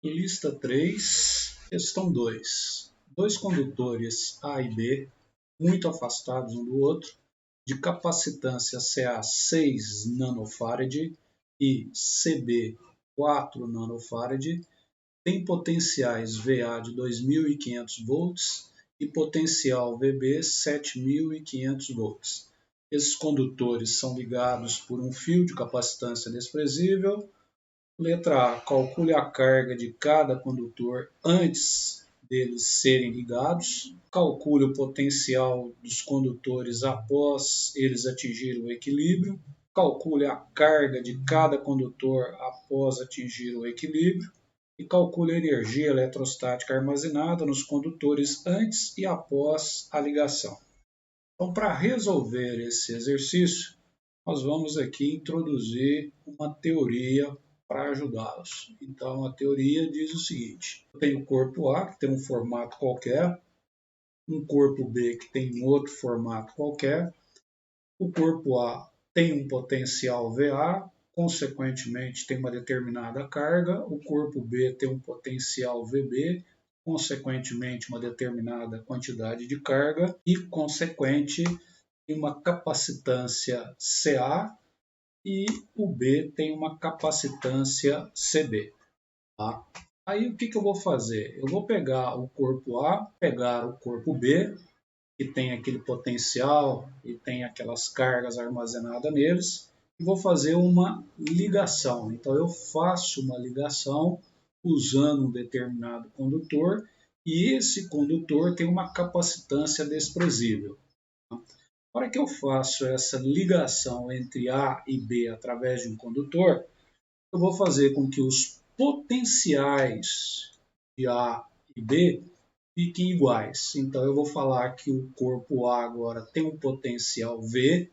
Lista 3, questão 2. Dois condutores A e B, muito afastados um do outro, de capacitância Ca 6 nanofarad e Cb 4 nanofarad, têm potenciais Va de 2.500 volts e potencial Vb 7.500 volts. Esses condutores são ligados por um fio de capacitância desprezível. Letra A. Calcule a carga de cada condutor antes deles serem ligados. Calcule o potencial dos condutores após eles atingirem o equilíbrio. Calcule a carga de cada condutor após atingir o equilíbrio. E calcule a energia eletrostática armazenada nos condutores antes e após a ligação. Então, para resolver esse exercício, nós vamos aqui introduzir uma teoria para ajudá-los. Então, a teoria diz o seguinte: eu tenho o corpo A, que tem um formato qualquer, um corpo B, que tem outro formato qualquer. O corpo A tem um potencial VA, consequentemente tem uma determinada carga. O corpo B tem um potencial VB, consequentemente uma determinada quantidade de carga e consequente uma capacitância Ca e o B tem uma capacitância Cb. Tá? Aí o que eu vou fazer? Eu vou pegar o corpo A, pegar o corpo B, que tem aquele potencial e tem aquelas cargas armazenadas neles, e vou fazer uma ligação. Então eu faço uma ligação usando um determinado condutor e esse condutor tem uma capacitância desprezível. Na hora que eu faço essa ligação entre A e B através de um condutor, eu vou fazer com que os potenciais de A e B fiquem iguais. Então, eu vou falar que o corpo A agora tem um potencial V,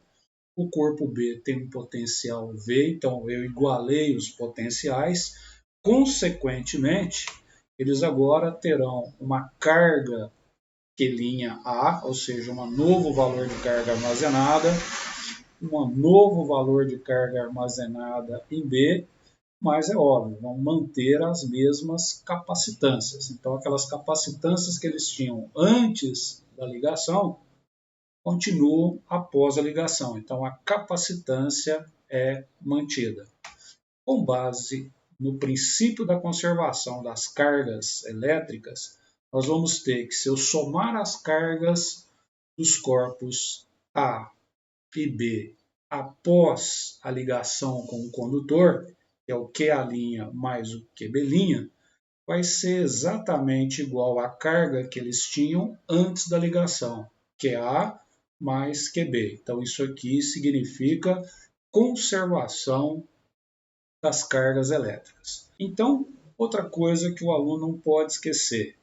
o corpo B tem um potencial V, então eu igualei os potenciais. Consequentemente, eles agora terão uma carga Q' ou seja, um novo valor de carga armazenada, um novo valor de carga armazenada em B, mas é óbvio, vão manter as mesmas capacitâncias. Então, aquelas capacitâncias que eles tinham antes da ligação continuam após a ligação. Então, a capacitância é mantida. Com base no princípio da conservação das cargas elétricas, nós vamos ter que, se eu somar as cargas dos corpos A e B após a ligação com o condutor, que é o QA' mais o QB', vai ser exatamente igual à carga que eles tinham antes da ligação, QA mais QB. Então, isso aqui significa conservação das cargas elétricas. Então, outra coisa que o aluno não pode esquecer,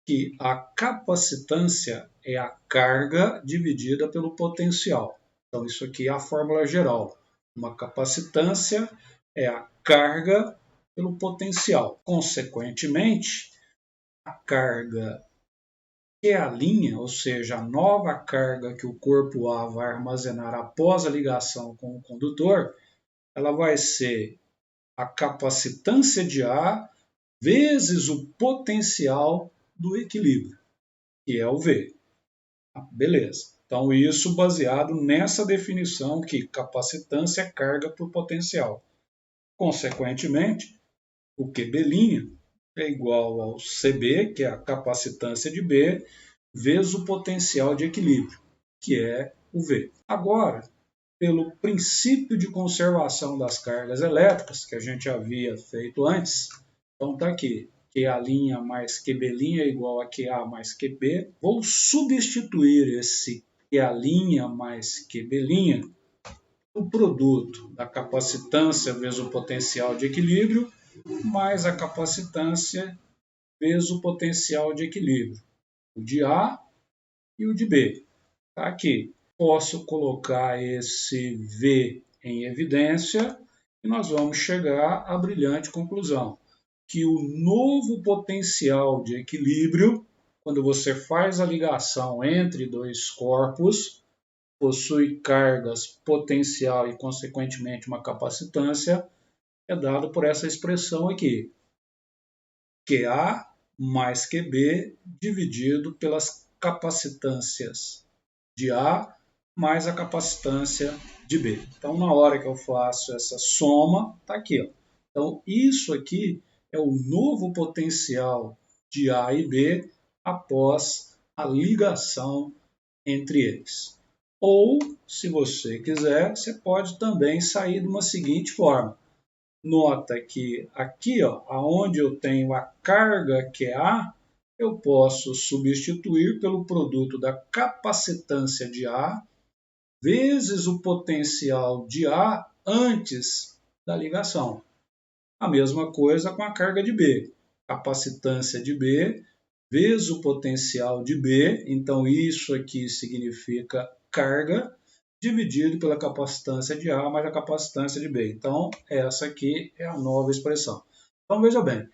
que a capacitância é a carga dividida pelo potencial. Então, isso aqui é a fórmula geral. Uma capacitância é a carga pelo potencial. Consequentemente, a carga que é a linha, ou seja, a nova carga que o corpo A vai armazenar após a ligação com o condutor, ela vai ser a capacitância de A vezes o potencial do equilíbrio, que é o V. Beleza. Então, isso baseado nessa definição que capacitância é carga por potencial. Consequentemente, o QB' é igual ao CB, que é a capacitância de B, vezes o potencial de equilíbrio, que é o V. Agora, pelo princípio de conservação das cargas elétricas, que a gente havia feito antes, então está aqui, QA' mais QB' é igual a QA mais QB. Vou substituir esse QA' mais QB' no produto da capacitância vezes o potencial de equilíbrio, mais a capacitância vezes o potencial de equilíbrio, o de A e o de B. Está aqui. Posso colocar esse V em evidência e nós vamos chegar à brilhante conclusão que o novo potencial de equilíbrio, quando você faz a ligação entre dois corpos, possui cargas, potencial e, consequentemente, uma capacitância, é dado por essa expressão aqui. QA mais QB dividido pelas capacitâncias de A mais a capacitância de B. Então, na hora que eu faço essa soma, está aqui. Ó. Então, isso aqui é o novo potencial de A e B após a ligação entre eles. Ou, se você quiser, você pode também sair de uma seguinte forma. Nota que aqui, ó, onde eu tenho a carga que é A, eu posso substituir pelo produto da capacitância de A vezes o potencial de A antes da ligação. A mesma coisa com a carga de B. Capacitância de B vezes o potencial de B, então isso aqui significa carga, dividido pela capacitância de A mais a capacitância de B. Então, essa aqui é a nova expressão. Então, veja bem,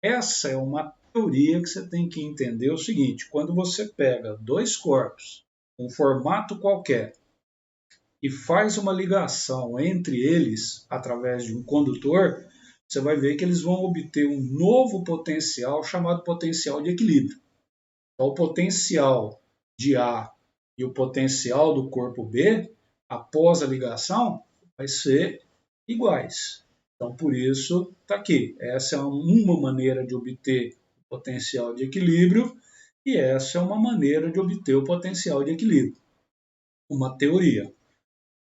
essa é uma teoria que você tem que entender o seguinte, quando você pega dois corpos, um formato qualquer, e faz uma ligação entre eles através de um condutor, você vai ver que eles vão obter um novo potencial chamado potencial de equilíbrio. Então, o potencial de A e o potencial do corpo B, após a ligação, vai ser iguais. Então, por isso, está aqui. Essa é uma maneira de obter o potencial de equilíbrio e essa é uma maneira de obter o potencial de equilíbrio. Uma teoria.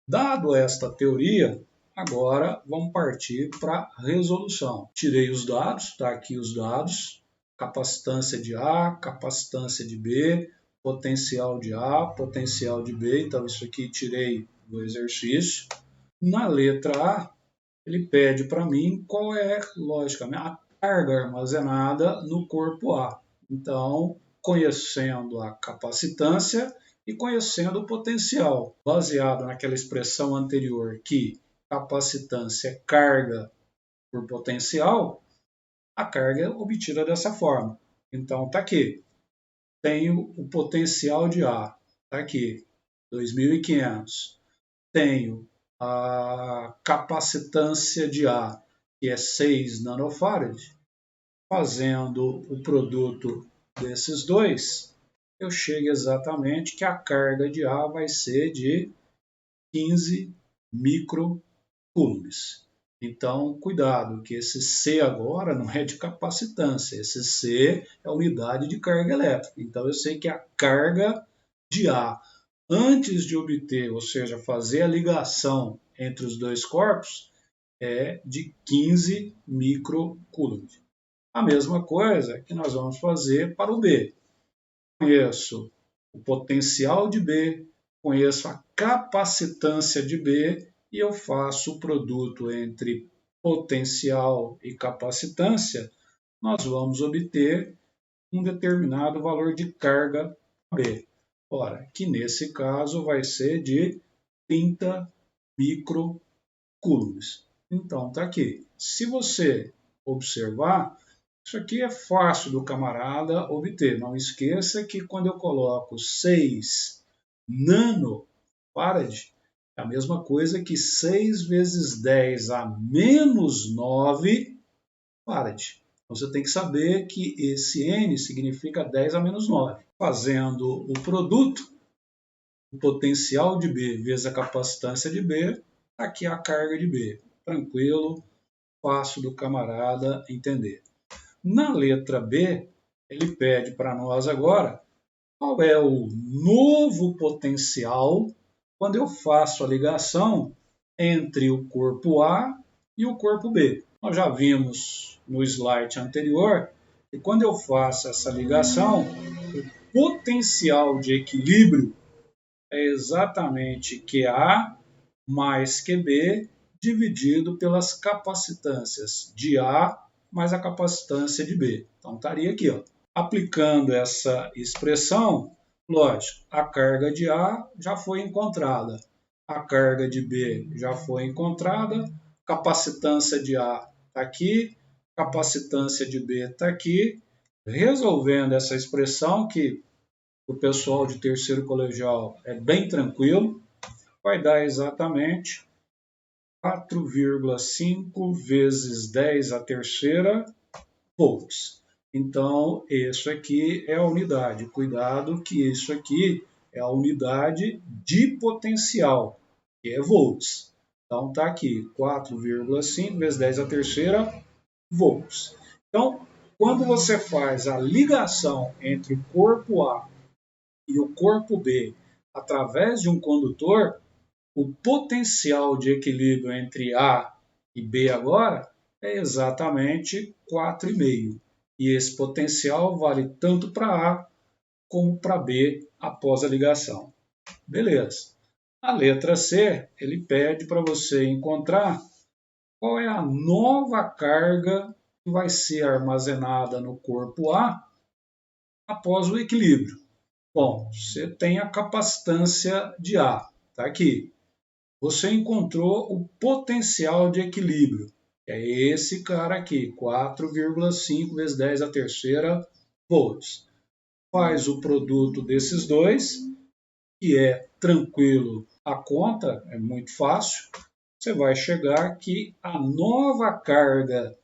Dado esta teoria, agora vamos partir para a resolução. Tirei os dados, está aqui os dados, capacitância de A, capacitância de B, potencial de A, potencial de B, então isso aqui tirei do exercício. Na letra A, ele pede para mim qual é, logicamente, a carga armazenada no corpo A. Então, conhecendo a capacitância, e conhecendo o potencial, baseado naquela expressão anterior que capacitância é carga por potencial, a carga é obtida dessa forma. Então, está aqui. Tenho o potencial de A, está aqui, 2.500. Tenho a capacitância de A, que é 6 nanofarad. Fazendo o produto desses dois, eu chego exatamente que a carga de A vai ser de 15 microcoulombs. Então, cuidado, que esse C agora não é de capacitância, esse C é unidade de carga elétrica. Então, eu sei que a carga de A, antes de obter, ou seja, fazer a ligação entre os dois corpos, é de 15 microcoulombs. A mesma coisa que nós vamos fazer para o B. Conheço o potencial de B, conheço a capacitância de B e eu faço o produto entre potencial e capacitância, nós vamos obter um determinado valor de carga B. Ora, que nesse caso vai ser de 30 microcoulombs. Então, está aqui. Se você observar, isso aqui é fácil do camarada obter. Não esqueça que quando eu coloco 6 nanofarad, é a mesma coisa que 6 vezes 10 a menos 9 farad. Então você tem que saber que esse N significa 10 a menos 9. Fazendo o produto, o potencial de B vezes a capacitância de B, aqui é a carga de B. Tranquilo, fácil do camarada entender. Na letra B, ele pede para nós agora qual é o novo potencial quando eu faço a ligação entre o corpo A e o corpo B. Nós já vimos no slide anterior que quando eu faço essa ligação, o potencial de equilíbrio é exatamente QA mais QB dividido pelas capacitâncias de A mais a capacitância de B. Então, estaria aqui, ó. Aplicando essa expressão, lógico, a carga de A já foi encontrada, a carga de B já foi encontrada, capacitância de A está aqui, capacitância de B está aqui. Resolvendo essa expressão, que o pessoal de terceiro colegial é bem tranquilo, vai dar exatamente 4,5 vezes 10 a terceira volts. Então, isso aqui é a unidade. Cuidado que isso aqui é a unidade de potencial, que é volts. Então, está aqui 4,5 vezes 10 a terceira volts. Então, quando você faz a ligação entre o corpo A e o corpo B através de um condutor, o potencial de equilíbrio entre A e B agora é exatamente 4,5. E esse potencial vale tanto para A como para B após a ligação. Beleza. A letra C, ele pede para você encontrar qual é a nova carga que vai ser armazenada no corpo A após o equilíbrio. Bom, você tem a capacitância de A, está aqui. Você encontrou o potencial de equilíbrio, que é esse cara aqui, 4,5 vezes 10 a terceira volts. Faz o produto desses dois, que é tranquilo a conta, é muito fácil. Você vai chegar que a nova carga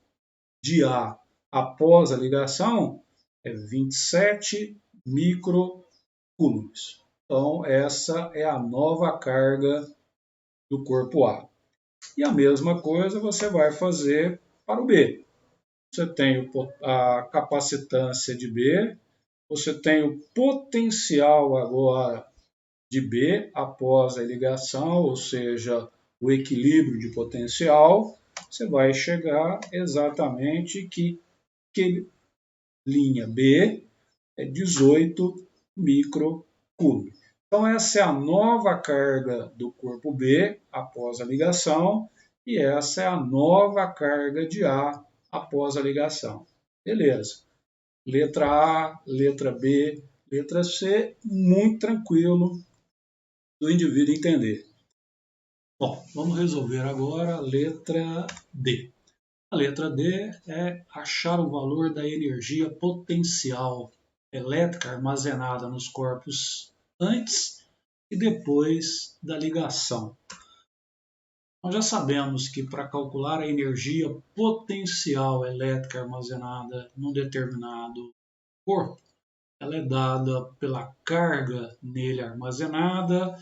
de A após a ligação é 27 microcoulombs. Então, essa é a nova carga do corpo A. E a mesma coisa você vai fazer para o B. Você tem a capacitância de B, você tem o potencial agora de B após a ligação, ou seja, o equilíbrio de potencial. Você vai chegar exatamente que linha B é 18 microcoulomb. Então, essa é a nova carga do corpo B após a ligação e essa é a nova carga de A após a ligação. Beleza. Letra A, letra B, letra C, muito tranquilo do indivíduo entender. Bom, vamos resolver agora a letra D. A letra D é achar o valor da energia potencial elétrica armazenada nos corpos antes e depois da ligação. Nós já sabemos que para calcular a energia potencial elétrica armazenada num determinado corpo, ela é dada pela carga nele armazenada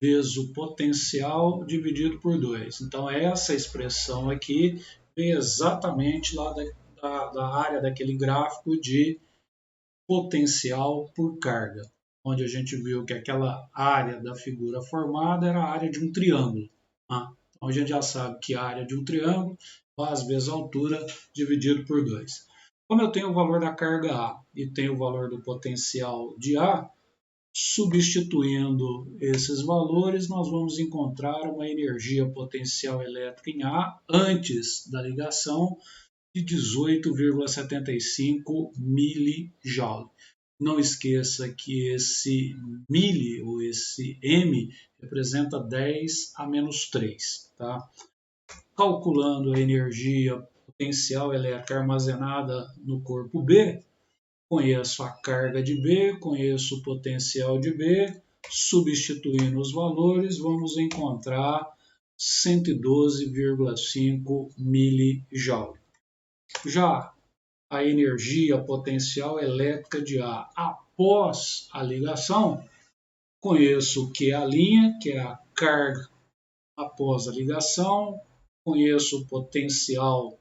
vezes o potencial dividido por 2. Então, essa expressão aqui vem exatamente lá da área daquele gráfico de potencial por carga, onde a gente viu que aquela área da figura formada era a área de um triângulo. Tá? Então, a gente já sabe que a área de um triângulo faz vezes a altura dividido por 2. Como eu tenho o valor da carga A e tenho o valor do potencial de A, substituindo esses valores, nós vamos encontrar uma energia potencial elétrica em A antes da ligação de 18,75 milijoule. Não esqueça que esse mili ou esse M representa 10 a menos 3. Tá? Calculando a energia potencial elétrica armazenada no corpo B, conheço a carga de B, conheço o potencial de B, substituindo os valores, vamos encontrar 112,5 milijoule. Já a energia potencial elétrica de A após a ligação, conheço o que é a linha, que é a carga após a ligação, conheço o potencial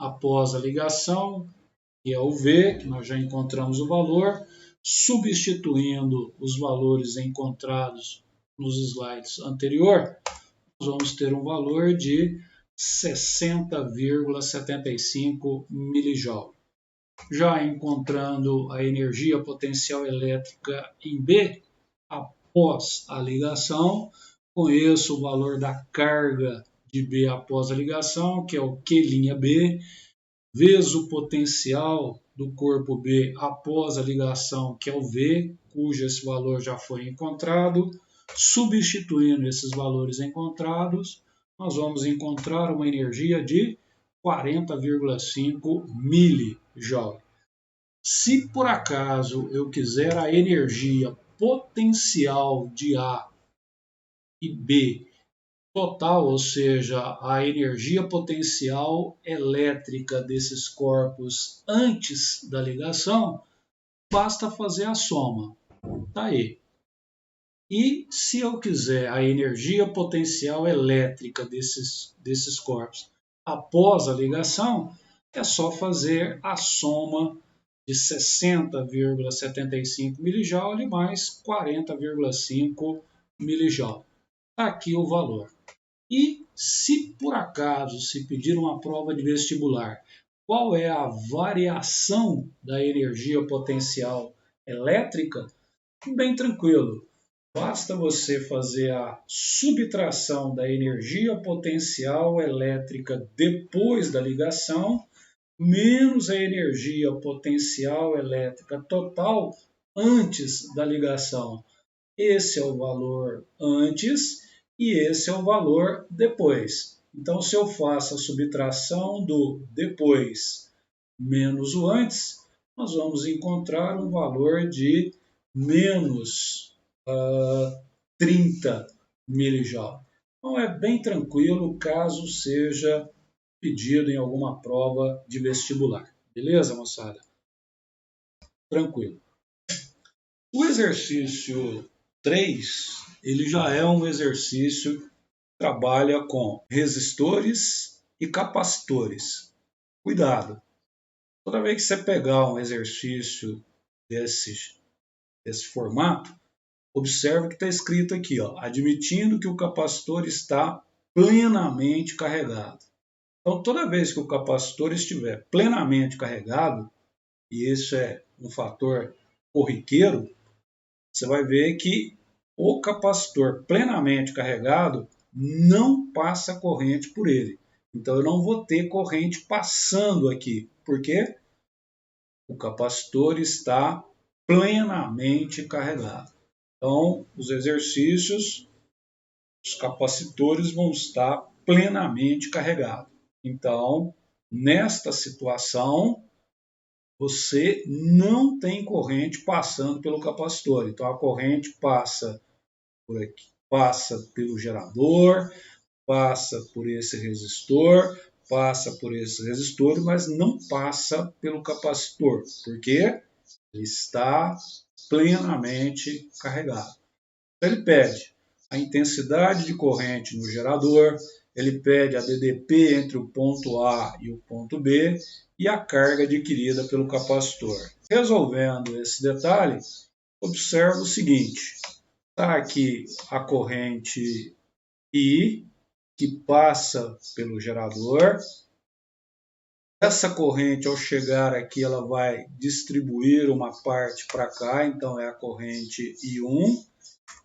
após a ligação, que é o V, que nós já encontramos o valor, substituindo os valores encontrados nos slides anteriores, nós vamos ter um valor de 60,75 milijoule. Já encontrando a energia potencial elétrica em B, após a ligação, conheço o valor da carga de B após a ligação, que é o Q'B, vezes o potencial do corpo B após a ligação, que é o V, cujo esse valor já foi encontrado. Substituindo esses valores encontrados, nós vamos encontrar uma energia de 40,5 milijoule. Se por acaso eu quiser a energia potencial de A e B total, ou seja, a energia potencial elétrica desses corpos antes da ligação, basta fazer a soma. Tá aí. E se eu quiser a energia potencial elétrica desses corpos após a ligação, é só fazer a soma de 60,75 mJ mais 40,5 mJ. Está aqui o valor. E se por acaso se pedir uma prova de vestibular, qual é a variação da energia potencial elétrica? Bem tranquilo. Basta você fazer a subtração da energia potencial elétrica depois da ligação, menos a energia potencial elétrica total antes da ligação. Esse é o valor antes e esse é o valor depois. Então, se eu faço a subtração do depois menos o antes, nós vamos encontrar um valor de menos 30 mJ. Então é bem tranquilo caso seja pedido em alguma prova de vestibular. Beleza, moçada? Tranquilo. O exercício 3, ele já é um exercício que trabalha com resistores e capacitores. Cuidado! Toda vez que você pegar um exercício desse formato, observe que está escrito aqui, ó, admitindo que o capacitor está plenamente carregado. Então, toda vez que o capacitor estiver plenamente carregado, e isso é um fator corriqueiro, você vai ver que o capacitor plenamente carregado não passa corrente por ele. Então, eu não vou ter corrente passando aqui. Por quê? O capacitor está plenamente carregado. Então, os exercícios, os capacitores vão estar plenamente carregados. Então, nesta situação, você não tem corrente passando pelo capacitor. Então, a corrente passa por aqui, passa pelo gerador, passa por esse resistor, mas não passa pelo capacitor. Por quê? Ele está plenamente carregado. Ele pede a intensidade de corrente no gerador, ele pede a DDP entre o ponto A e o ponto B e a carga adquirida pelo capacitor. Resolvendo esse detalhe, observa o seguinte, está aqui a corrente I, que passa pelo gerador. Essa corrente, ao chegar aqui, ela vai distribuir uma parte para cá, então é a corrente I1,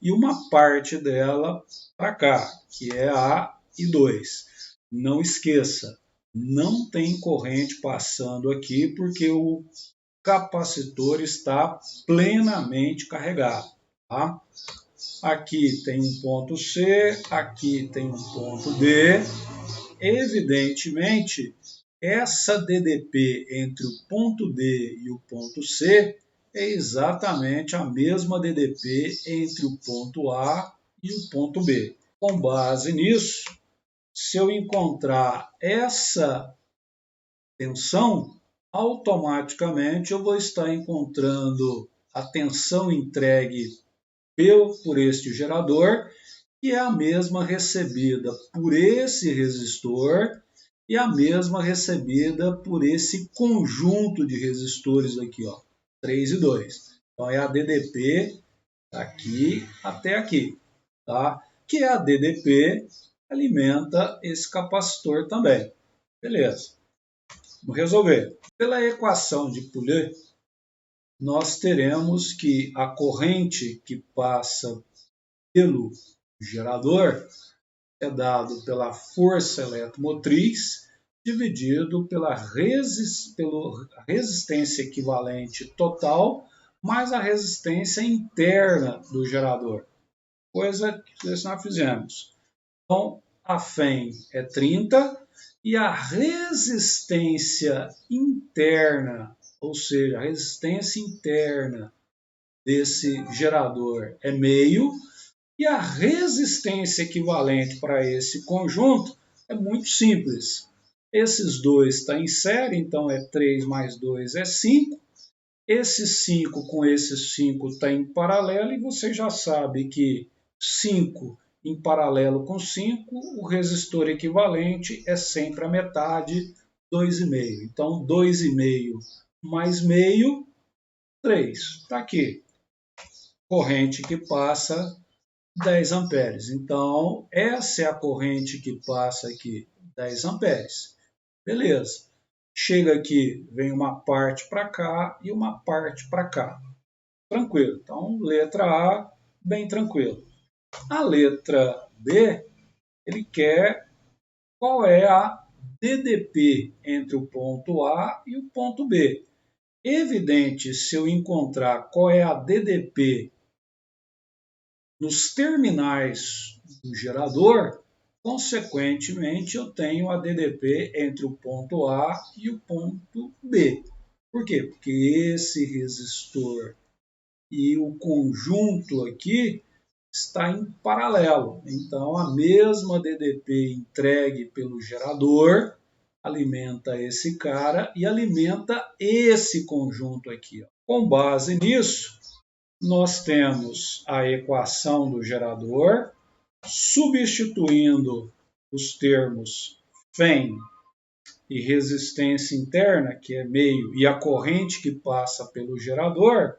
e uma parte dela para cá, que é a I2. Não esqueça, não tem corrente passando aqui, porque o capacitor está plenamente carregado. Tá? Aqui tem um ponto C, aqui tem um ponto D. Evidentemente, essa DDP entre o ponto D e o ponto C é exatamente a mesma DDP entre o ponto A e o ponto B. Com base nisso, se eu encontrar essa tensão, automaticamente eu vou estar encontrando a tensão entregue por este gerador, que é a mesma recebida por esse resistor e a mesma recebida por esse conjunto de resistores aqui, ó, 3 e 2. Então é a DDP daqui até aqui, tá? Que é a DDP alimenta esse capacitor também. Beleza. Vamos resolver. Pela equação de Poulet, nós teremos que a corrente que passa pelo gerador é dado pela força eletromotriz dividido pela resistência equivalente total mais a resistência interna do gerador. Coisa que nós fizemos. Então, a FEM é 30 e a resistência interna, ou seja, a resistência interna desse gerador é meio. E a resistência equivalente para esse conjunto é muito simples. Esses dois estão em série, então é 3 mais 2 é 5. Esse 5 com esse 5 está em paralelo e você já sabe que 5 em paralelo com 5, o resistor equivalente é sempre a metade, 2,5. Então, 2,5 mais meio, 3. Está aqui. Corrente que passa 10 amperes. Então, essa é a corrente que passa aqui, 10 amperes. Beleza. Chega aqui, vem uma parte para cá e uma parte para cá. Tranquilo. Então, letra A, bem tranquilo. A letra B, ele quer qual é a DDP entre o ponto A e o ponto B. Evidente, se eu encontrar qual é a DDP nos terminais do gerador, consequentemente, eu tenho a DDP entre o ponto A e o ponto B. Por quê? Porque esse resistor e o conjunto aqui está em paralelo. Então, a mesma DDP entregue pelo gerador alimenta esse cara e alimenta esse conjunto aqui. Com base nisso, nós temos a equação do gerador, substituindo os termos FEM e resistência interna, que é meio, e a corrente que passa pelo gerador,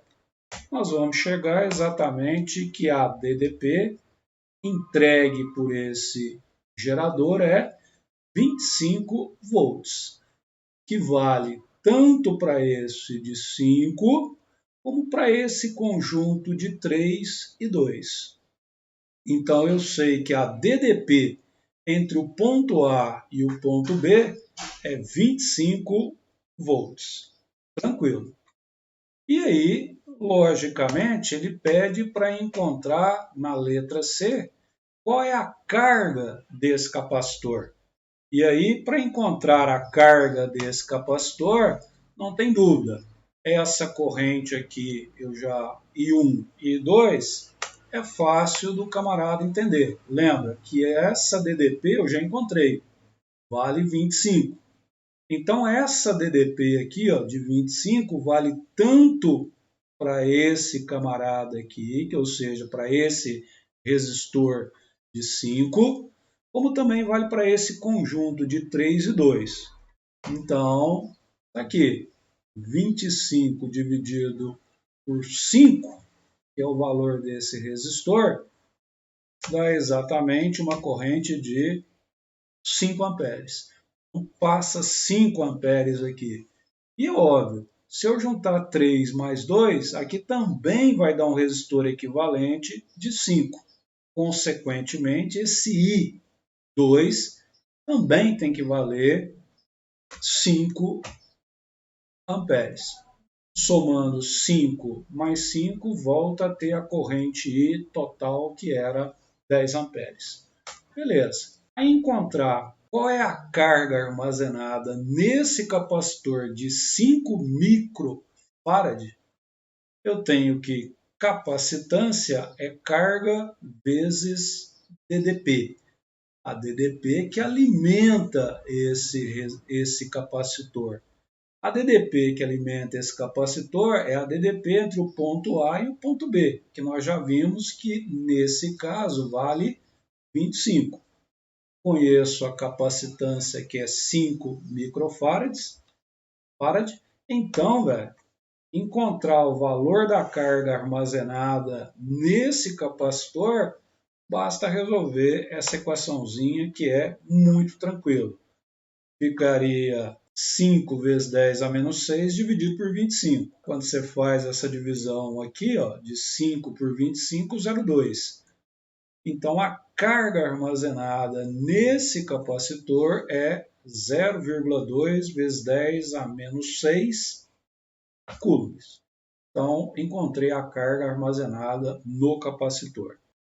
nós vamos chegar exatamente que a DDP entregue por esse gerador é 25 volts, que vale tanto para esse de 5 como para esse conjunto de 3 e 2. Então, eu sei que a DDP entre o ponto A e o ponto B é 25 volts. Tranquilo. E aí, logicamente, ele pede para encontrar na letra C qual é a carga desse capacitor. E aí, para encontrar a carga desse capacitor, não tem dúvida. Essa corrente aqui, I1 e I2, é fácil do camarada entender. Lembra que essa DDP eu já encontrei, vale 25. Então, essa DDP aqui, ó, de 25, vale tanto para esse camarada aqui, ou seja, para esse resistor de 5, como também vale para esse conjunto de 3 e 2. Então, tá aqui, 25 dividido por 5, que é o valor desse resistor, dá exatamente uma corrente de 5 amperes. Então, passa 5 amperes aqui. E é óbvio, se eu juntar 3 mais 2, aqui também vai dar um resistor equivalente de 5. Consequentemente, esse I2 também tem que valer 5 amperes. Somando 5 mais 5, volta a ter a corrente I total, que era 10 amperes. Beleza. Aí encontrar qual é a carga armazenada nesse capacitor de 5 microfarad, eu tenho que capacitância é carga vezes DDP. A DDP que alimenta esse capacitor. A DDP que alimenta esse capacitor é a DDP entre o ponto A e o ponto B, que nós já vimos que nesse caso vale 25. Conheço a capacitância que é 5 microfarads. Então, encontrar o valor da carga armazenada nesse capacitor, basta resolver essa equaçãozinha que é muito tranquilo. Ficaria 5 vezes 10 a menos 6 dividido por 25. Quando você faz essa divisão aqui, ó, de 5 por 25, 0,2. Então, a carga armazenada nesse capacitor é 0,2 vezes 10 a menos 6 coulombs. Então, encontrei a carga armazenada no capacitor.